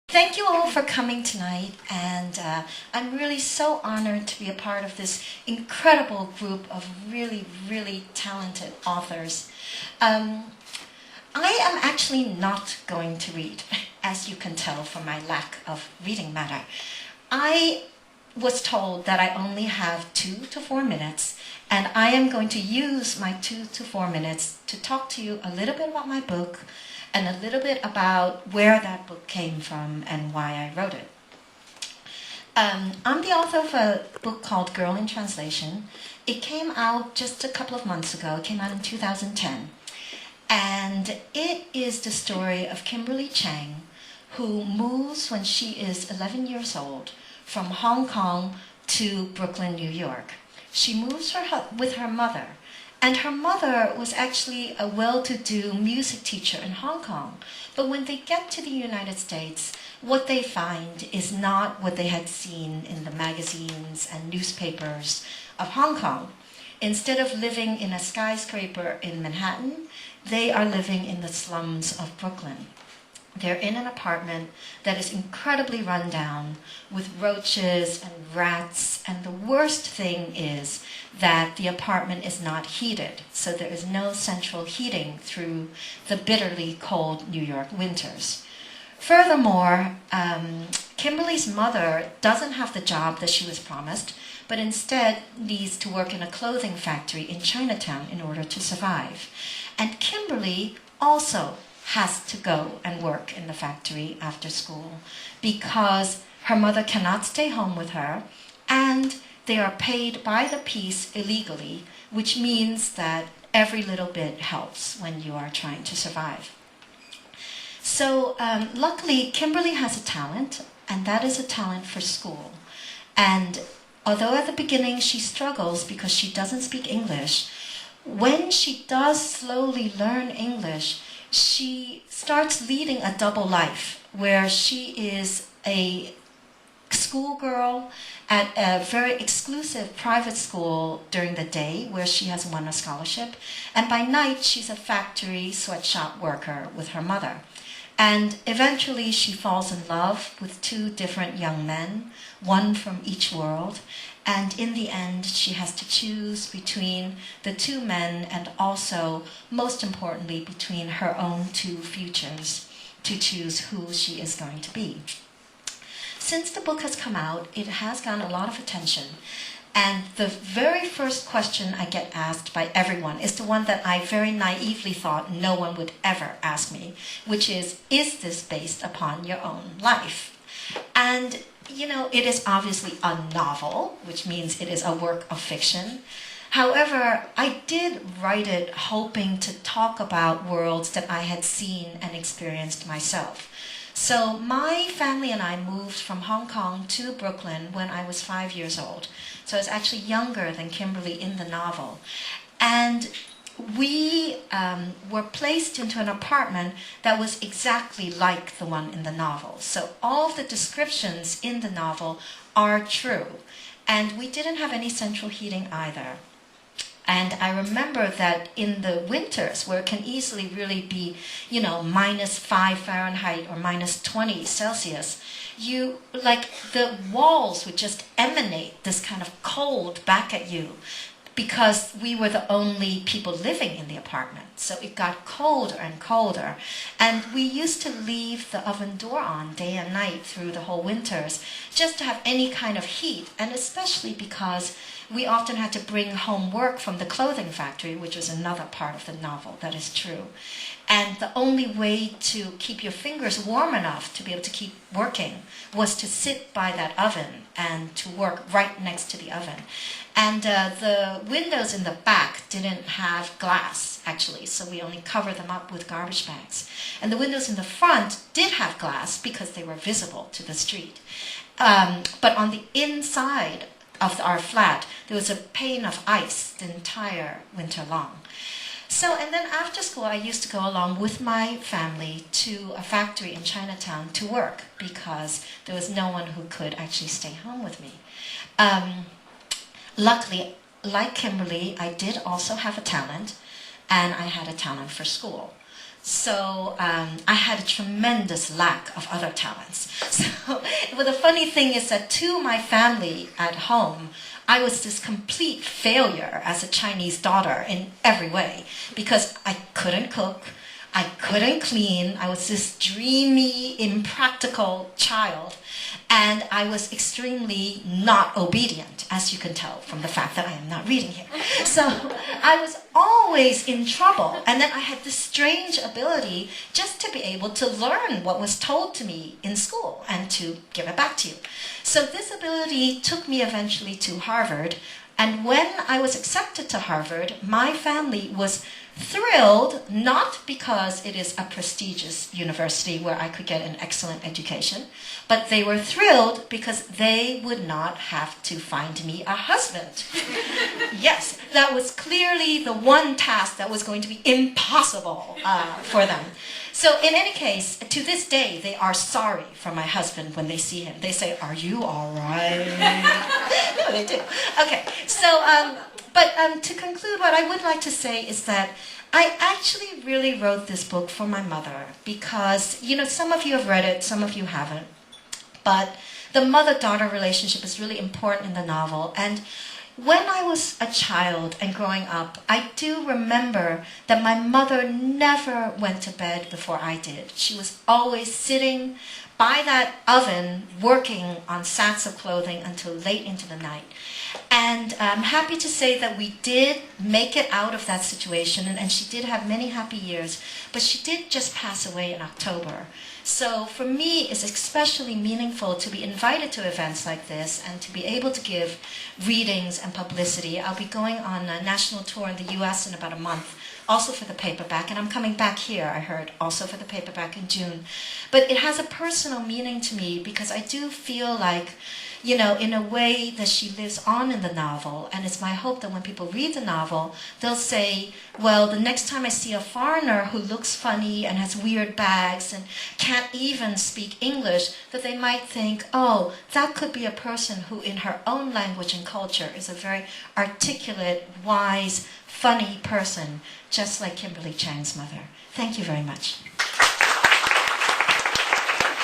Thank you all for coming tonight, and I'm really so honored to be a part of this incredible group of really, really talented authors. I am actually not going to read, as you can tell from my lack of reading matter. I was told that I only have 2 to 4 minutes, and I am going to use my 2 to 4 minutes to talk to you a little bit about my book, and a little bit about where that book came from and why I wrote it. I'm the author of a book called Girl in Translation. It came out just a couple of months ago. It came out in 2010. And it is the story of Kimberly Chang, who moves when she is 11 years old from Hong Kong to Brooklyn, New York. She moves with her mother. And her mother was actually a well-to-do music teacher in Hong Kong. But when they get to the United States, what they find is not what they had seen in the magazines and newspapers of Hong Kong. Instead of living in a skyscraper in Manhattan, they are living in the slums of Brooklyn. They're in an apartment that is incredibly run down with roaches and rats, and the worst thing is that the apartment is not heated, so there is no central heating through the bitterly cold New York winters. Furthermore, Kimberly's mother doesn't have the job that she was promised, but instead needs to work in a clothing factory in Chinatown in order to survive. And Kimberly also has to go and work in the factory after school because her mother cannot stay home with her, and they are paid by the piece illegally, which means that every little bit helps when you are trying to survive. So luckily, Kimberly has a talent, and that is a talent for school. And although at the beginning she struggles because she doesn't speak English, when she does slowly learn English, she starts leading a double life where she is a schoolgirl at a very exclusive private school during the day where she has won a scholarship, and by night she's a factory sweatshop worker with her mother. And eventually she falls in love with 2 different young men, one from each world, and in the end she has to choose between the 2 men and also, most importantly, between her own 2 futures to choose who she is going to be. Since the book has come out, it has gotten a lot of attention. And the very first question I get asked by everyone is the one that I very naively thought no one would ever ask me, which is this based upon your own life? And, you know, it is obviously a novel, which means it is a work of fiction. However, I did write it hoping to talk about worlds that I had seen and experienced myself. So my family and I moved from Hong Kong to Brooklyn when I was 5 years old. So I was actually younger than Kimberly in the novel. And we were placed into an apartment that was exactly like the one in the novel. So all of the descriptions in the novel are true. And we didn't have any central heating either. And I remember that in the winters, where it can easily really be, you know, -5 Fahrenheit or -20 Celsius, the walls would just emanate this kind of cold back at you because we were the only people living in the apartment. So it got colder and colder. And we used to leave the oven door on day and night through the whole winters just to have any kind of heat, and especially because we often had to bring home work from the clothing factory, which was another part of the novel that is true. And the only way to keep your fingers warm enough to be able to keep working was to sit by that oven and to work right next to the oven. And the windows in the back didn't have glass, actually, so we only covered them up with garbage bags. And the windows in the front did have glass because they were visible to the street. But on the inside of our flat, there was a pane of ice the entire winter long. So, and then after school, I used to go along with my family to a factory in Chinatown to work because there was no one who could actually stay home with me. Luckily, like Kimberly, I did also have a talent, and I had a talent for school. So I had a tremendous lack of other talents. So but the funny thing is that to my family at home, I was this complete failure as a Chinese daughter in every way because I couldn't cook, I couldn't clean, I was this dreamy, impractical child, and I was extremely not obedient, as you can tell from the fact that I am not reading here. So I was always in trouble, and then I had this strange ability just to be able to learn what was told to me in school and to give it back to you. So this ability took me eventually to Harvard, and when I was accepted to Harvard, my family was thrilled, not because it is a prestigious university where I could get an excellent education, but they were thrilled because they would not have to find me a husband. Yes, that was clearly the one task that was going to be impossible for them. So in any case, to this day, they are sorry for my husband when they see him. They say, "Are you all right?" No, they do. Okay, so, but to conclude, what I would like to say is that I actually really wrote this book for my mother because, you know, some of you have read it, some of you haven't. But the mother-daughter relationship is really important in the novel. And when I was a child and growing up, I do remember that my mother never went to bed before I did. She was always sitting by that oven working on sacks of clothing until late into the night. And I'm happy to say that we did make it out of that situation, and she did have many happy years, but she did just pass away in October. So for me, it's especially meaningful to be invited to events like this and to be able to give readings and publicity. I'll be going on a national tour in the US in about a month, also for the paperback, and I'm coming back here, I heard, also for the paperback in June. But it has a personal meaning to me because I do feel like, you know, in a way that she lives on in the novel, and it's my hope that when people read the novel, they'll say, well, the next time I see a foreigner who looks funny and has weird bags and can't even speak English, that they might think, oh, that could be a person who in her own language and culture is a very articulate, wise, funny person, just like Kimberly Chang's mother. Thank you very much.